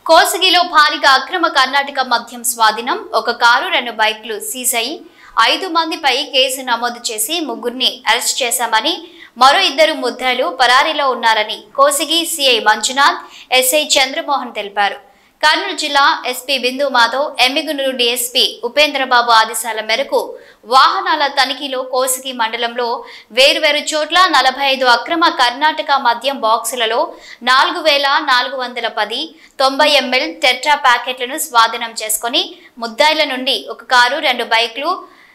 కోసిగిలో భారీగా అక్రమ కర్ణాటక మద్యం స్వాధీనం. ఒక కారు 2 బైక్లు సీజ్ అయి 5 మందిపై కేసు నమోదు చేసి ముగ్గురిని అరెస్ట్ చేశామని, మరో 2 ముద్దాయిలు పరారీలో ఉన్నారని కోసిగి సిఐ మంజునాథ్, ఎస్ఐ చంద్రమోహన్ తెలిపారు. కర్నూలు జిల్లా ఎస్పీ బిందు మాధవ్, ఎమ్మిగనూరు డీఎస్పీ ఉపేంద్రబాబు ఆదేశాల మేరకు వాహనాల తనిఖీలో కోసిగి మండలంలో వేర్వేరు చోట్ల 45 అక్రమ కర్ణాటక మద్యం బాక్సులలో 4410 90 ml టెట్రా ప్యాకెట్లను స్వాధీనం చేసుకుని ముద్దాయిల నుండి ఒక కారు 2 బైక్లు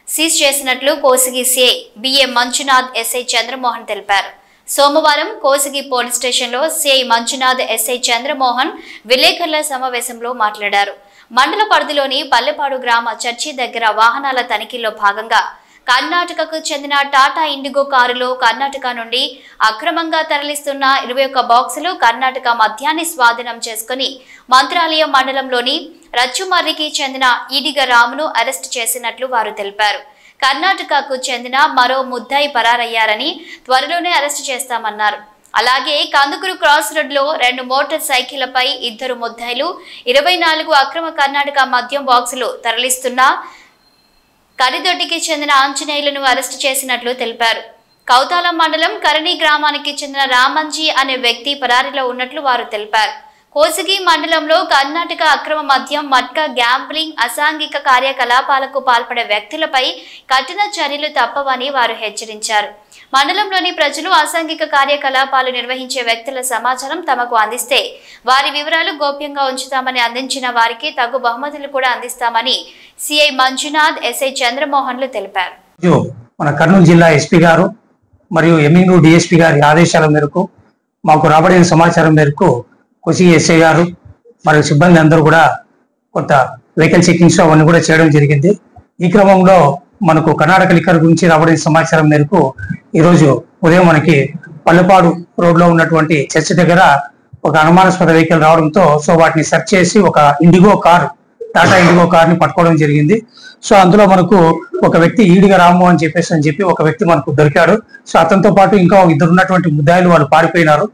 సీజ్ చేసినట్లు Kosigi CI B A Manjunath, SI Chandramohan తెలిపారు. సోమవారం కోసిగి పోలీస్ స్టేషన్లో సిఐ మంజునాథ్, ఎస్ఐ చంద్రమోహన్ విలేకరుల సమావేశంలో మాట్లాడారు. మండల పరిధిలోని పల్లెపాడు గ్రామ చర్చి దగ్గర వాహనాల తనిఖీలో భాగంగా కర్ణాటకకు చెందిన టాటా ఇండిగో కారులో కర్ణాటక నుండి అక్రమంగా తరలిస్తున్న 21 బాక్సులు కర్ణాటక మద్యాన్ని స్వాధీనం చేసుకుని మంత్రాలయం మండలంలోని రచ్చుమర్రికి చెందిన ఈడిగ రామును అరెస్టు చేసినట్లు వారు తెలిపారు. కర్ణాటకకు చెందిన మరో ముద్దాయి పరారయ్యారని, త్వరలోనే అరెస్టు చేస్తామన్నారు. అలాగే కందుకూరు క్రాస్ రోడ్లో 2 మోటార్ సైకిళ్లపై 2 ముద్దాయిలు 24 అక్రమ కర్ణాటక మద్యం బాక్సులు తరలిస్తున్న కరిదొడ్డికి చెందిన ఆంజనేయులను అరెస్టు చేసినట్లు తెలిపారు. కౌతాల మండలం కరణి గ్రామానికి చెందిన రామంజీ అనే వ్యక్తి పరారీలో ఉన్నట్లు వారు తెలిపారు. కోసిగి మండలంలో కర్ణాటక అక్రమ మద్యం, మట్కా, గ్యాంబ్లింగ్, అసాంఘిక కార్యకలాపాలకు పాల్పడే వ్యక్తులపై కఠిన చర్యలు తప్పవని వారు హెచ్చరించారు. మండలంలోని ప్రజలు అసాంఘిక కార్యకలాపాలు నిర్వహించే వ్యక్తుల సమాచారం తమకు అందిస్తే వారి వివరాలు గోప్యంగా ఉంచుతామని, అందించిన వారికి తగు బహుమతులు కూడా అందిస్తామని సిఐ మంజునాథ్, ఎస్ఐ చంద్రమోహన్లు తెలిపారు. మన కర్నూలు జిల్లా ఎస్పీ గారు మరియు ఎమ్మిగనూరు డిఎస్పీ గారి ఆదేశాల మేరకు మాకు రాబడిన సమాచారం మేరకు కోసిగి ఎస్ఐ గారు మరియు సిబ్బంది అందరూ కూడా కొంత వెహికల్ చెకింగ్స్ అవన్నీ కూడా చేయడం జరిగింది. ఈ క్రమంలో మనకు కర్ణాటక లిక్కర్ గురించి రాబడిన సమాచారం మేరకు ఈరోజు ఉదయం మనకి పల్లెపాడు రోడ్లో ఉన్నటువంటి చర్చ్ దగ్గర ఒక అనుమానాస్పద వెహికల్ రావడంతో వాటిని సెర్చ్ చేసి ఒక టాటా ఇండిగో కార్ని పట్టుకోవడం జరిగింది. అందులో మనకు ఒక వ్యక్తి ఈడిగ రాము అని చెప్పి ఒక వ్యక్తి మనకు దొరికాడు. అతనితో పాటు ఇంకా 2 ఉన్నటువంటి ముద్దాయిలు వాళ్ళు పారిపోయినారు.